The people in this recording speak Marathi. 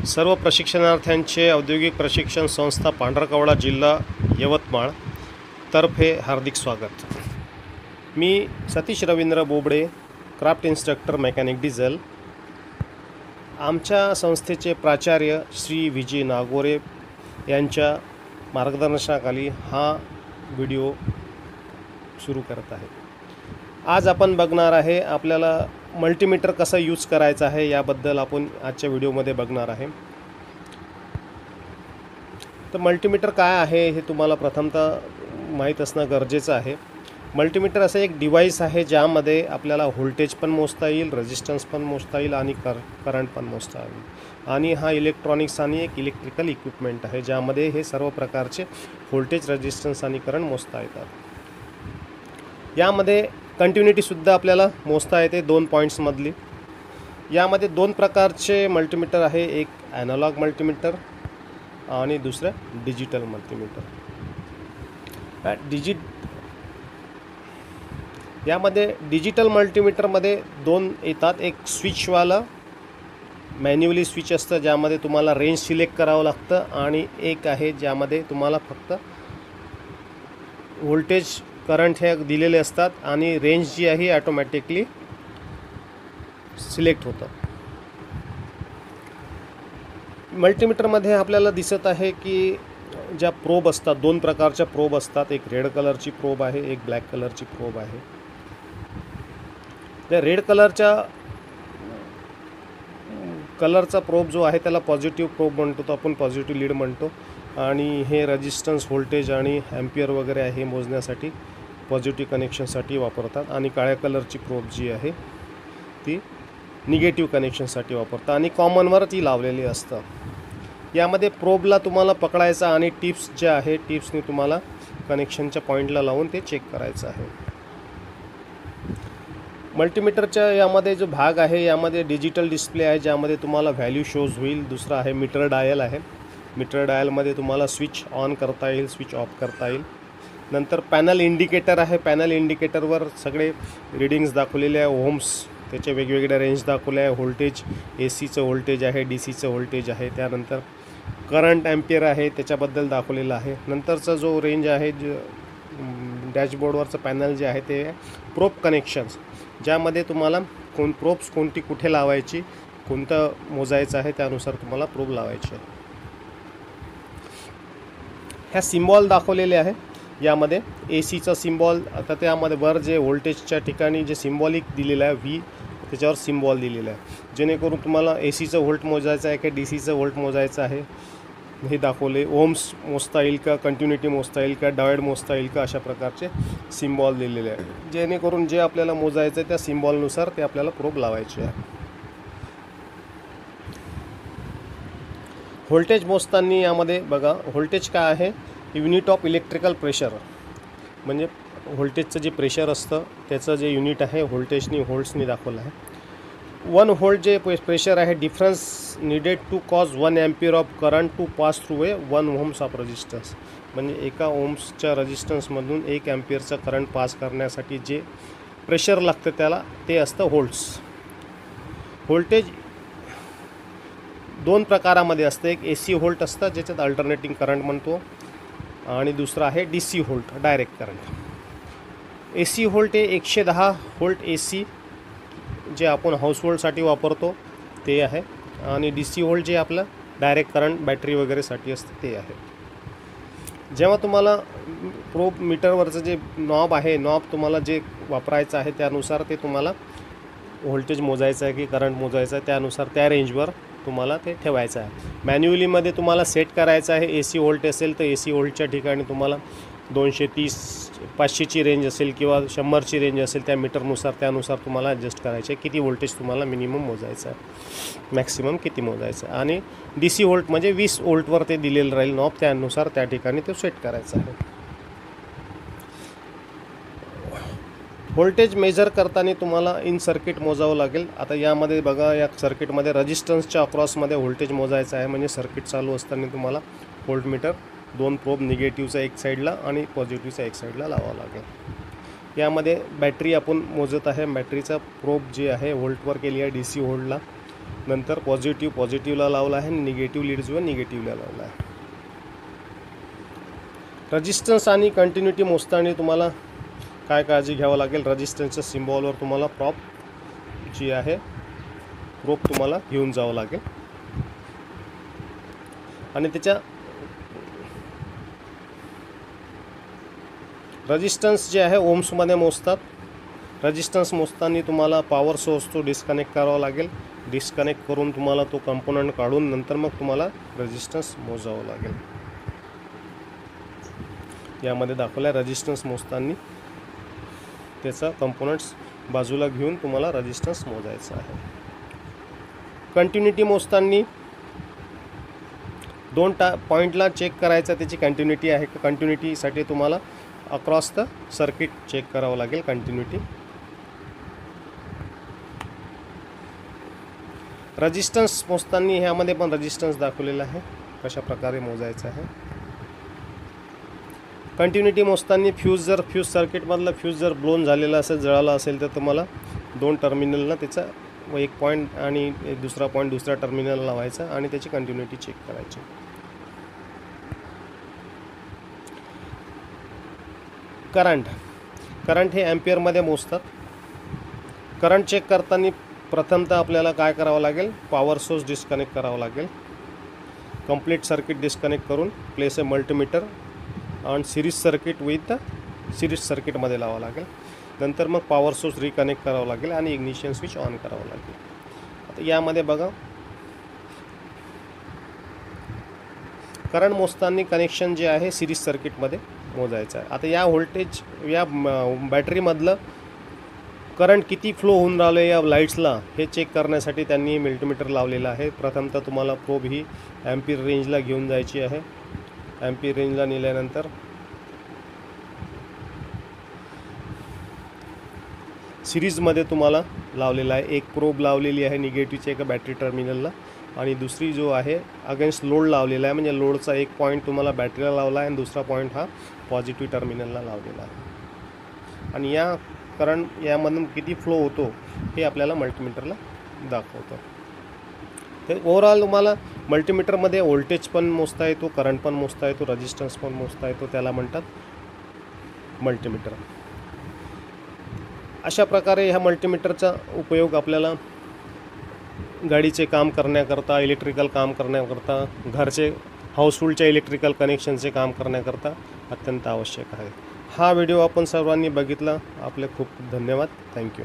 सर्व प्रशिक्षणार्थ्यांचे औद्योगिक प्रशिक्षण संस्था पांढरकवडा जिल्हा यवतमाळ तर्फे हार्दिक स्वागत। मी Satish Ravindra Bobde, craft instructor mechanic diesel. आमच्या संस्थेचे प्राचार्य श्री विजय नागोरे यांच्या मार्गदर्शनाखाली हा व्हिडिओ सुरू करत आहे। आज आपण बघणार आहे आपल्याला मल्टीमीटर कसा यूज करायचा आहे याबद्दल आपण आजच्या व्हिडिओमध्ये बघणार आहे। तर मल्टीमीटर काय आहे हे तुम्हाला प्रथमतः माहीत असणं गरजेचं आहे। मल्टीमीटर असं एक डिव्हाइस आहे ज्यामध्ये आपल्याला व्होल्टेज पण मोजता येईल, रेजिस्टन्स पण मोजता येईल आणि करंट पण मोजता येईल। आणि हा इलेक्ट्रॉनिक्स आणि एक इलेक्ट्रिकल इक्विपमेंट आहे ज्यामध्ये हे सर्व प्रकारचे व्होल्टेज, रेजिस्टन्स आणि करंट मोजता येतात। यामध्ये कंटिन्युटी सुद्धा आपल्याला मोजता येते 2 पॉइंट्स मधली। यामध्ये 2 प्रकारचे मल्टीमीटर आहे, एक ॲनालॉग मल्टीमीटर आणि दुसरं डिजिटल मल्टीमीटर। यामध्ये डिजिटल मल्टीमीटरमध्ये 2 येतात, एक स्विचवाला मॅन्युअली स्विच असतं ज्यामध्ये तुम्हाला रेंज सिलेक्ट करावं लागतं, आणि एक आहे ज्यामध्ये तुम्हाला फक्त व्होल्टेज, करंट हे दिलेले असतात आणि रेंज जी आहे ऑटोमॅटिकली सिलेक्ट होतं। मल्टीमीटरमध्ये आपल्याला दिसत आहे की ज्या प्रोब असतात, 2 प्रकारच्या प्रोब असतात, एक रेड कलरची प्रोब आहे, एक ब्लॅक कलरची प्रोब आहे। त्या रेड कलरचा प्रोब जो आहे त्याला पॉझिटिव्ह प्रोब म्हणतो, तो आपण पॉझिटिव्ह लीड म्हणतो, आणि हे रेजिस्टन्स, व्होल्टेज आणि ॲम्पियर वगैरे आहे मोजण्यासाठी पॉझिटिव्ह कनेक्शनसाठी वापरतात। आणि काळ्या कलरची प्रोब जी आहे ती निगेटिव्ह कनेक्शनसाठी वापरतात आणि कॉमनवर ती लावलेली असतं। यामध्ये प्रोबला तुम्हाला पकडायचा आणि टिप्स ज्या आहे टिप्सने तुम्हाला कनेक्शनच्या पॉईंटला लावून ते चेक करायचं आहे। मल्टीमीटरच्या यामध्ये जो भाग आहे यामध्ये डिजिटल डिस्प्ले आहे ज्यामध्ये तुम्हाला व्हॅल्यू शोज होईल। दुसरा आहे मीटर डायल आहे, मीटर डायलमध्ये तुम्हाला स्विच ऑन करता येईल, स्विच ऑफ करता येईल। नंतर पॅनल इंडिकेटर आहे, पॅनल इंडिकेटरवर सगळे रीडिंग्स दाखवलेले आहे, ओम्स, त्याचे वेगवेगळ्या रेंज दाखवले आहे, व्होल्टेज, एसीचं व्होल्टेज आहे, डीसीचं व्होल्टेज आहे, त्यानंतर करंट, ॲम्पियर आहे त्याच्याबद्दल दाखवलेलं आहे। नंतरचा जो रेंज आहे, डॅशबोर्डवरचं पॅनल जे आहे ते प्रोब कनेक्शन्स, ज्यामध्ये तुम्हाला प्रोब्स कोणती कुठे लावायची, कोणतं मोजायचं आहे त्यानुसार तुम्हाला प्रोब लावायची आहे। ह्या सिम्बॉल दाखवलेले आहे यामध्ये, एसीचा सिम्बॉल, आता त्यामध्ये वर जे व्होल्टेजच्या ठिकाणी जे सिम्बॉलिक दिलेलं आहे व्ही, त्याच्यावर सिम्बॉल दिलेलं आहे जेणेकरून तुम्हाला एसीचं व्होल्ट मोजायचं आहे की डीसीचं व्होल्ट मोजायचं आहे हे दाखवले। ओम्स मोजता येईल का, कंटिन्युटी मोजता येईल का, डायोड मोजता येईल का, अशा प्रकारचे सिम्बॉल दिलेले आहे जेणेकरून जे आपल्याला मोजायचं आहे त्या सिम्बॉलनुसार ते आपल्याला प्रोब लावायचे आहे। व्होल्टेज मोजताना यामध्ये बघा, व्होल्टेज काय आहे, युनिट ऑफ इलेक्ट्रिकल प्रेशर, म्हणजे व्होल्टेजचं जे प्रेशर असतं त्याचं जे युनिट आहे व्होल्टेजनी, व्होल्ट्सनी दाखवलं आहे। 1 व्होल्ट जे प्रेशर आहे, difference needed to cause 1 ampere of current to pass through 1 ohms of resistance, म्हणजे एका ओम्सच्या रेजिस्टन्समधून 1 ॲम्पियरचा करंट पास करण्यासाठी जे प्रेशर लागतं त्याला ते असतं व्होल्ट्स। व्होल्टेज 2 प्रकारामध्ये असतं, एक एसी व्होल्ट असतं ज्याच्यात अल्टरनेटिंग करंट म्हणतो, आणि दुसरा आहे DC volt, direct current. AC volt हे 110 व्होल्ट एसी जे आपण हाऊसहोल्डसाठी वापरतो ते आहे, आणि डीसी व्होल्ट जे आपलं डायरेक्ट करंट बॅटरी वगैरेसाठी असतं ते आहे। जेव्हा तुम्हाला प्रोब मीटरवरचं जे नॉब आहे, नॉब तुम्हाला जे वापरायचं आहे त्यानुसार ते तुम्हाला व्होल्टेज मोजायचं आहे की करंट मोजायचं आहे त्यानुसार त्या रेंजवर तुम्हाला ते ठेवायचं आहे। मॅन्युअलीमध्ये तुम्हाला सेट करायचं आहे, एसी व्होल्ट असेल तर एसी व्होल्टच्या ठिकाणी तुम्हाला 230, 500ची रेंज असेल किंवा 100ची रेंज असेल त्या मीटरनुसार त्यानुसार तुम्हाला ॲडजस्ट करायचे किती व्होल्टेज तुम्हाला मिनिमम मोजायचं आहे, मॅक्सिमम किती मोजायचं आहे। आणि डीसी व्होल्ट म्हणजे 20 व्होल्टवर ते दिलेलं राहील नॉब, त्यानुसार त्या ठिकाणी ते सेट करायचं आहे। व्होल्टेज मेजर करताना तुम्हाला इन सर्किट मोजावं लागेल। आता यामध्ये बघा, या सर्किटमध्ये रेजिस्टन्सच्या अक्रॉसमध्ये व्होल्टेज मोजायचं आहे, म्हणजे सर्किट चालू असताना तुम्हाला व्होल्टमीटर 2 प्रोब, निगेटिव्हचा एक साईडला आणि पॉझिटिव्हचा एक साईडला लावावं लागेल। यामध्ये बॅटरी आपण मोजत आहे, बॅटरीचा प्रोब जी आहे व्होल्टवर केली आहे डीसी व्होल्टला, नंतर पॉझिटिव्हला लावला आहे आणि निगेटिव्ह लीड जो आहे निगेटिव्हला लावला आहे. रजिस्टन्स आणि कंटिन्युटी मोजताना तुम्हाला काय काळजी घ्यावं लागेल. रजिस्टन्सच्या सिम्बॉलवर तुम्हाला प्रोब तुम्हाला घेऊन जावं लागेल आणि त्याच्या रजिस्टन्स जे आहे ओम्समध्ये मोजतात. रजिस्टन्स मोजताना तुम्हाला पॉवर सोर्स तो डिस्कनेक्ट करावा लागेल. डिस्कनेक्ट करून तुम्हाला तो कंपोनंट काढून नंतर मग तुम्हाला रेजिस्टन्स मोजावं लागेल. यामध्ये दाखवलं आहे रेजिस्टन्स मोजताना त्याचा कंपोनंट्स बाजूला घेऊन तुम्हाला रेजिस्टन्स मोजायचा आहे. कंटिन्युटी मोजताना 2 पॉईंटला चेक करायचं त्याची कंटिन्युटी आहे का. कंटिन्युटीसाठी तुम्हाला अक्रॉस द सर्किट चेक करावं लागेल कंटिन्युटी. रेजिस्टन्स मोजताना ह्यामध्ये पण रेजिस्टन्स दाखवलेला आहे कशा प्रकारे मोजायचं आहे. कंटिन्युटी मोजताना फ्यूज सर्किटमधला फ्यूज जर ब्लोन झालेला असेल, जळाला असेल, तर तुम्हाला 2 टर्मिनलला त्याचा एक पॉईंट आणि दुसरा पॉईंट दुसऱ्या टर्मिनलला लावायचा आणि त्याची कंटिन्युटी चेक करायची. करंट हे ॲम्पियरमध्ये मोजतात. करंट चेक करताना प्रथमतः आपल्याला काय करावं लागेल, पॉवर सोर्स डिस्कनेक्ट करावं लागेल. कंप्लीट सर्किट डिस्कनेक्ट करून प्लेस ए मल्टीमीटर आणि सिरीज सर्किट विथ सिरीज सर्किटमध्ये लावावं लागेल. नंतर मग पॉवर सोर्स रिकनेक्ट करावं लागेल आणि इग्निशन स्विच ऑन करावं लागेल. आता यामध्ये बघा करंट मोजताना कनेक्शन जे आहे सिरीज सर्किटमध्ये मोजायचं आहे. आता या व्होल्टेज या बॅटरीमधलं करंट किती फ्लो होऊन राहिलं या लाईट्सला हे चेक करण्यासाठी त्यांनी मल्टीमीटर लावलेलं आहे. प्रथमतः तुम्हाला प्रोब ही ॲम्पियर रेंजला घेऊन जायची आहे. ॲम्पियर रेंजला नेल्यानंतर सिरीजमध्ये तुम्हाला लावलेला आहे. एक प्रोब लावलेली आहे निगेटिव्हच्या एका बॅटरी टर्मिनलला आणि दुसरी जो आहे अगेन्स्ट लोड लावलेला आहे. म्हणजे लोडचा एक पॉईंट तुम्हाला बॅटरीला लावला आहे आणि दुसरा पॉईंट हा पॉझिटिव्ह टर्मिनलला लावलेला आहे. आणि या करंट यामधून किती फ्लो होतो हे आपल्याला मल्टीमीटरला दाखवतं. ते ओव्हरऑल तुम्हाला मल्टीमीटरमध्ये व्होल्टेज पण मोजता येतो, करंट पण मोजता येतो, रेजिस्टन्स पण मोजता येतो. त्याला म्हणतात मल्टीमीटर. अशा प्रकारे ह्या मल्टीमीटरचा उपयोग आपल्याला गाडीचे काम करण्याकरता, इलेक्ट्रिकल काम करण्याकरता, घरचे हाऊसहोल्डच्या इलेक्ट्रिकल कनेक्शनचे काम करण्याकरता अत्यंत आवश्यक आहे. हा व्हिडिओ आपण सर्वांनी बघितला. आपले खूप खूप धन्यवाद. थँक्यू.